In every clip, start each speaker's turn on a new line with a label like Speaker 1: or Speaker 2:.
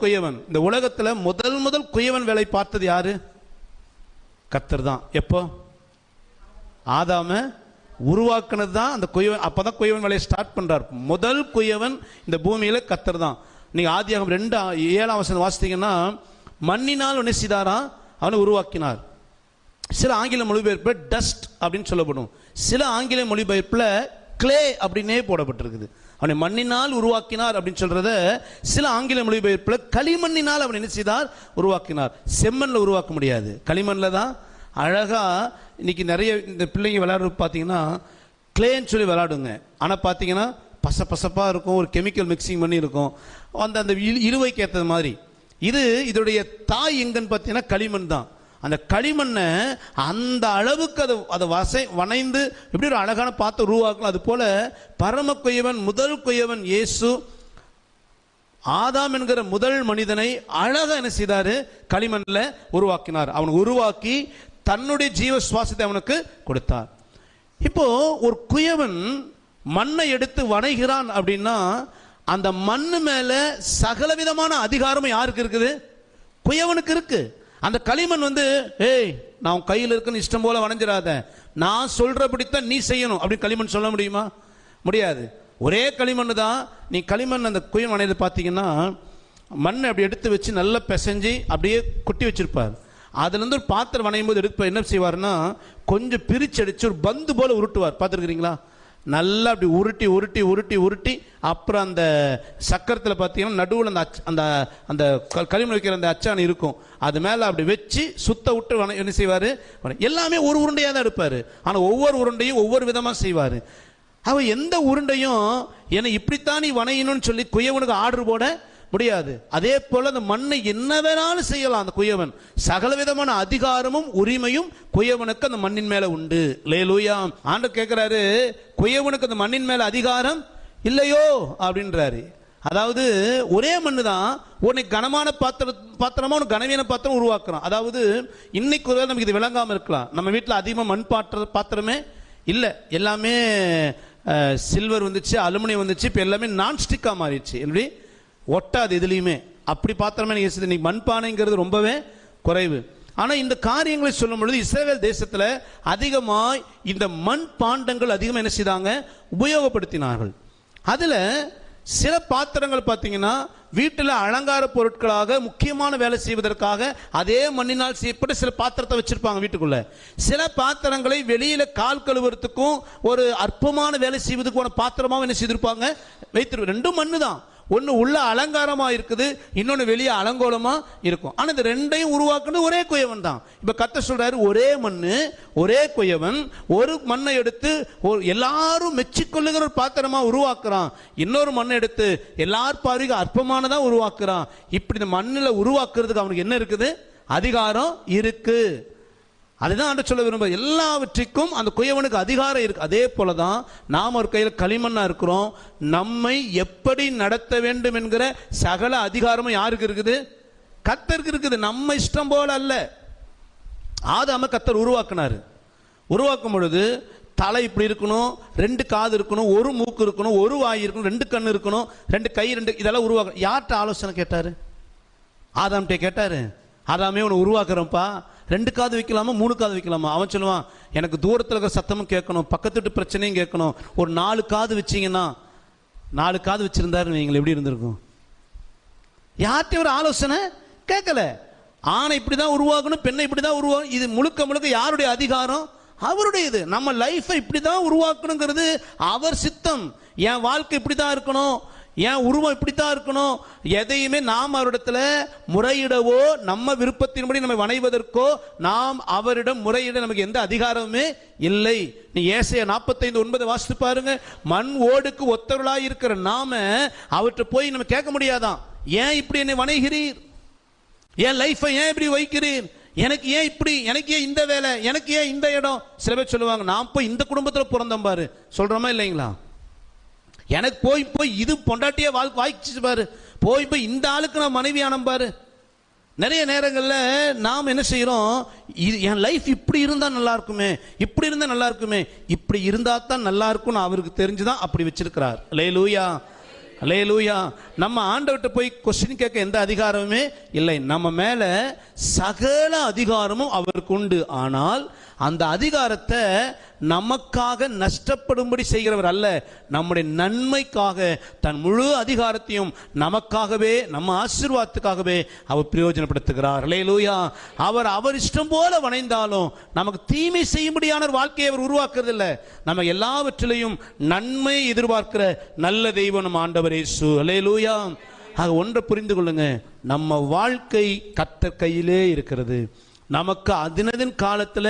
Speaker 1: குயவன். இந்த உலகத்துல முதல் குயவன் வேலை பார்த்தது யாரு? கர்த்தர் தான். எப்போ? ஆதாம உருவாக்குனது தான் அந்த குயவன். அப்பதான் குயவன் வேலையை ஸ்டார்ட் பண்றார். முதல் குயவன் இந்த பூமியில கர்த்தர் தான். நீங்க ஆதியாகமம் 2:7 வாசித்தீங்கன்னா, மண்ணினால் என்ன செய்தாரா? அவனை உருவாக்கினார். சில ஆங்கில மொழிபெயர்ப்பு டஸ்ட் அப்படின்னு சொல்லப்படும், சில ஆங்கில மொழிபெயர்ப்புல கிளே அப்படின்னே போடப்பட்டிருக்குது. அவனை மண்ணினால் உருவாக்கினார் அப்படின்னு சொல்றத சில ஆங்கில மொழிபெயர்ப்புல களிமண்ணினால் அவன் என்ன செய்தார்? உருவாக்கினார். செம்மண்ல உருவாக்க முடியாது, களிமண்ல தான் அழகா. இன்னைக்கு நிறைய இந்த பிள்ளைங்க விளையாடுறது பார்த்தீங்கன்னா கிளேன்னு சொல்லி விளையாடுங்க. ஆனால் பார்த்தீங்கன்னா பசப்பாக இருக்கும், ஒரு கெமிக்கல் மிக்சிங் பண்ணி இருக்கும். அந்த இருவைக்கு ஏற்றது மாதிரி. இதோடைய தாய் எங்கன்னு பார்த்தீங்கன்னா களிமண் தான். அந்த களிமண்ணை அந்த அளவுக்கு அதை வனைந்து எப்படி ஒரு அழகான பாத்திரம் உருவாக்கலாம். அது போல பரம குயவன், முதல் குயவன் இயேசு ஆதாம் என்கிற முதல் மனிதனை அழகா என்ன செய்தாரு? களிமண்ணில் உருவாக்கினார். அவனை உருவாக்கி தன்னுடைய ஜீவ சுவாசத்தை அவனுக்கு கொடுத்தார். இப்போ ஒரு குயவன் மண்ணை எடுத்து வணைகிறான் அப்படின்னா அந்த மண்ணு மேல சகலவிதமான அதிகாரமும் யாருக்கு இருக்குது? குயவனுக்கு இருக்கு. அந்த களிமண் ஏய், நான் கையில் இருக்குன்னு இஷ்டம் போல வணைஞ்சிடாத, நான் சொல்றபடித்தான் நீ செய்யணும் அப்படின்னு களிமண் சொல்ல முடியுமா? முடியாது. ஒரே களிமண் தான். நீ களிமண் அந்த குயவன் வணையில பார்த்தீங்கன்னா மண்ணை அப்படி எடுத்து வச்சு நல்லா பிசைஞ்சு அப்படியே கொட்டி வச்சிருப்பார். அதுலேருந்து ஒரு பாத்திரம் வணையும் போது என்ன செய்வார்னா கொஞ்சம் பிரிச்சடிச்சு ஒரு பந்து போல உருட்டுவார். பார்த்துருக்கிறீங்களா? நல்லா அப்படி உருட்டி உருட்டி உருட்டி உருட்டி அப்புறம் அந்த சக்கரத்தில் பார்த்தீங்கன்னா நடுவில் அந்த அந்த களிமண் வைக்கிற அந்த அச்சாணி இருக்கும், அது மேலே அப்படி வச்சு சுத்த விட்டு என்ன செய்வார்? எல்லாமே ஒரு உருண்டையாக தான் எடுப்பார். ஆனால் ஒவ்வொரு உருண்டையும் ஒவ்வொரு விதமாக செய்வார். அவன் எந்த உருண்டையும் என்னை இப்படித்தான் நீ வணையணும்னு சொல்லி குயவனுக்கு ஆர்டர் போட முடியாது. அதே போல அந்த மண்ணை என்ன வேணாலும் செய்யலாம். அந்த குயவன் சகல விதமான அதிகாரமும் உரிமையும் குயவனுக்கு அந்த மண்ணின் மேல உண்டு. அல்லேலூயா. ஆண்டவர் கேட்கிறாரு, குயவனுக்கு அந்த மண்ணின் மேல அதிகாரம் இல்லையோ அப்படின்றாரு. அதாவது ஒரே மண்ணு தான் உன்னை கனமான பாத்திரமா ஒரு கனவீன பாத்திரம் உருவாக்குறான். அதாவது இன்னைக்கு ஒரு நமக்கு இது விளங்காம இருக்கலாம். நம்ம வீட்டில் அதிகமாக மண் பாத்திரமே இல்லை, எல்லாமே சில்வர் வந்துச்சு, அலுமினியம் வந்துச்சு, இப்போ எல்லாமே நான்ஸ்டிக்கா மாறிடுச்சு. எப்படி ஒட்டாது எதுலையுமே. அப்படி பாத்திரமே இன்னைக்கு மண்பானைங்கிறது ரொம்பவே குறைவு. ஆனால் இந்த காரியங்களை சொல்லும் பொழுது இஸ்ரவேல் தேசத்தில் அதிகமாக இந்த மண் பாண்டங்கள் அதிகமாக என்ன செய்தாங்க? உபயோகப்படுத்தினார்கள். அதில் சில பாத்திரங்கள் பார்த்தீங்கன்னா வீட்டில் அலங்கார பொருட்களாக முக்கியமான வேலை செய்வதற்காக அதே மண்ணினால் செய்யப்பட்ட சில பாத்திரத்தை வச்சிருப்பாங்க வீட்டுக்குள்ள. சில பாத்திரங்களை வெளியில கால் கழுவுறதுக்கும் ஒரு அற்பமான வேலை செய்வதற்கான பாத்திரமாக என்ன செய்திருப்பாங்க? வைத்திருப்பாங்க. ரெண்டும் மண்ணு தான். ஒன்று உள்ள அலங்காரமா இருக்குது, இன்னொன்று வெளியே அலங்கோலமா இருக்கும். ஆனால் இந்த ரெண்டையும் உருவாக்குறது ஒரே குயவன் தான். இப்போ கர்த்தர் சொல்றாரு, ஒரே மண்ணு ஒரே குயவன் ஒரு மண்ணை எடுத்து எல்லாரும் மெச்சிக்கொள்ளுகிற ஒரு பாத்திரமா உருவாக்குறான், இன்னொரு மண்ணை எடுத்து எல்லார் பார்வைக்கும் அற்பமானதா உருவாக்குறான். இப்படி இந்த மண்ணில் உருவாக்குறதுக்கு அவனுக்கு என்ன இருக்குது? அதிகாரம் இருக்கு. அதுதான் ஆண்டவர் சொல்ல விரும்ப. எல்லாவற்றிற்கும் அந்த குயவனுக்கு அதிகாரம் இருக்கு. அதே போலதான் நாம் ஒரு கையில் களிமண்ணா இருக்கிறோம். நம்மை எப்படி நடத்த வேண்டும் என்கிற சகல அதிகாரமும் யாருக்கு இருக்குது? கர்த்தருக்கு இருக்குது. நம்ம இஷ்டம் போல அல்ல. ஆதாம கர்த்தர் உருவாக்குனாரு. உருவாக்கும் பொழுது தலை இப்படி இருக்கணும், 2 காது இருக்கணும், 1 மூக்கு இருக்கணும், 1 வாய் இருக்கணும், 2 கண்ணு இருக்கணும், 2 கை, 2 இதெல்லாம் உருவாக்கணும். யார்கிட்ட ஆலோசனை கேட்டாரு? ஆதாம்கிட்ட கேட்டாரு. ஆதாமே உன்னை உருவாக்குறப்பா, 2 காது வைக்கலாமா 3 காது வைக்கலாமா? அவன் சொல்லுவான், எனக்கு தூரத்தில் இருக்கிற சத்தமும் கேட்கணும், பக்கத்து வீட்டு பிரச்சனையும் கேட்கணும். ஒரு 4 காது வச்சிங்கன்னா, 4 காது வச்சிருந்தாரு நீங்கள் எப்படி இருந்திருக்கும்? யார்கிட்ட ஒரு ஆலோசனை கேட்கல. ஆணை இப்படிதான் உருவாக்கணும், பெண்ணை இப்படிதான் உருவாக்கணும். இது முழுக்க முழுக்க யாருடைய அதிகாரம்? அவருடையது. நம்ம லைஃபை இப்படிதான் உருவாக்கணுங்கிறது அவர் சித்தம். என் வாழ்க்கை இப்படிதான் இருக்கணும், என் உருவம் இப்படித்தான் இருக்கணும். எதையுமே நாம் அவரிடத்துல முறையிடவோ நம்ம விருப்பத்தின்படி நம்ம வணைவதற்கோ நாம் அவரிடம் முறையிட நமக்கு எந்த அதிகாரமுமே இல்லை. நீ ஏசாயா 45:9 வாசித்து பாருங்க. மண் ஓடுக்கு ஒத்தவர்களாய் இருக்கிற நாம அவற்றை போய் நம்ம கேட்க முடியாதான். ஏன் இப்படி என்னை வணைகிறீர்? என் லைஃபை ஏன் இப்படி வைக்கிறீர்? எனக்கு ஏன் இப்படி, எனக்கு ஏன் இந்த வேலை, எனக்கு ஏன் இந்த இடம்? சில பேர் சொல்லுவாங்க, நான் போய் இந்த குடும்பத்தில் பிறந்தேன் பாரு. சொல்றோமா இல்லைங்களா? எனக்கு போய் இது பொண்டாட்டியே வாய்ச்சு பாரு, போய் இந்த ஆளுக்கு நான் மனைவி ஆனம் பாரு. நிறைய நேரங்களில் நாம் என்ன செய்யறோம்? என் லைஃப் இப்படி இருந்தா நல்லா இருக்குமே, இப்படி இருந்தா நல்லா இருக்குமே, இப்படி இருந்தா தான் நல்லா இருக்கும்னு அவருக்கு தெரிஞ்சுதான் அப்படி வச்சிருக்கிறார். அல்லேலூயா, அல்லேலூயா. நம்ம ஆண்டவர்கிட்ட போய் கொஸ்டின் கேட்க எந்த அதிகாரமுமே இல்லை. நம்ம மேல சகல அதிகாரமும் அவருக்கு உண்டு. ஆனால் அந்த அதிகாரத்தை நமக்காக நஷ்டப்படும்படி செய்கிறவர் அல்ல, நம்முடைய நன்மைக்காக தன் முழு அதிகாரத்தையும் நமக்காகவே, நம்ம ஆசீர்வாதத்துக்காகவே அவர் பிரயோஜனப்படுத்துகிறார். அல்லேலூயா. அவர் இஷ்டம் போல வணைந்தாலும் நமக்கு தீமை செய்யும்படியான ஒரு வாழ்க்கையை அவர் உருவாக்குறது இல்லை. நம்ம எல்லாவற்றிலையும் நன்மை எதிர்பார்க்கிற நல்ல தெய்வம் நம்ம ஆண்டவர் இயேசு. அல்லேலூயா. ஆக ஒன்றை புரிந்து கொள்ளுங்க, நம்ம வாழ்க்கை கர்த்தர் கையிலே இருக்கிறது. நமக்கு அதினதின் காலத்தில்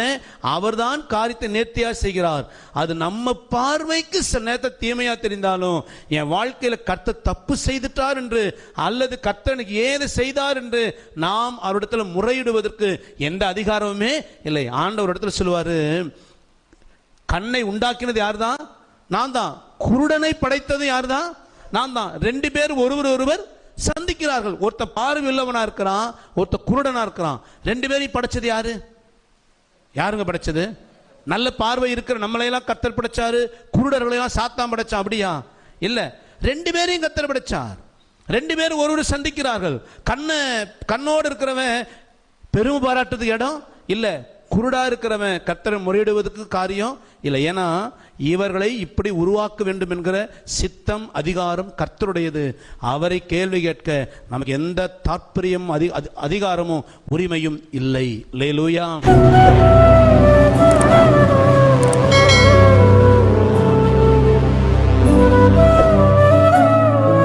Speaker 1: அவர்தான் காரியத்தை நேர்த்தியா செய்கிறார். அது நம்ம பார்வைக்கு சில நேரத்தை தீமையா தெரிந்தாலும், என் வாழ்க்கையில கர்த்தர் தப்பு செய்துட்டார் என்று அல்லது கர்த்தனுக்கு ஏது செய்தார் என்று நாம் அவரிடத்துல முறையிடுவதற்கு எந்த அதிகாரமுமே இல்லை. ஆண்டவர் இடத்துல சொல்லுவாரு, கண்ணை உண்டாக்கினது யார் தான்? நான் தான். குருடனை படைத்தது யார் தான்? நான் தான். ரெண்டு பேர் ஒருவர் சந்திக்கிறார்கள். ஒருத்த பார்வை உள்ளவனா இருக்கிறான், ஒருத்த குருடனா இருக்கிறான். ரெண்டு பேரையும் படைச்சது யாரு? யாருங்க படைச்சது? நல்ல பார்வை இருக்கிற நம்மளையெல்லாம் கர்த்தர் படைச்சாரு, குருடர்களையெல்லாம் சாத்தான் படைச்சான். அப்படியா? இல்ல, ரெண்டு பேரையும் கர்த்தர் படைச்சார். ரெண்டு பேரும் ஒருவர் சந்திக்கிறார்கள். கண்ணோடு இருக்கிறவன் பெருமை பாராட்டுறதுக்கு இடம் இல்ல, குருடா இருக்கிறவன் கர்த்தரை முறையிடுவதற்கு காரியம் இல்லை. ஏன்னா இவர்களை இப்படி உருவாக்க வேண்டும் என்கிற சித்தம், அதிகாரம் கர்த்தருடையது. அவரை கேள்வி கேட்க நமக்கு எந்த தாற்பயம், அதிகாரமும் உரிமையும் இல்லை. அல்லேலூயா.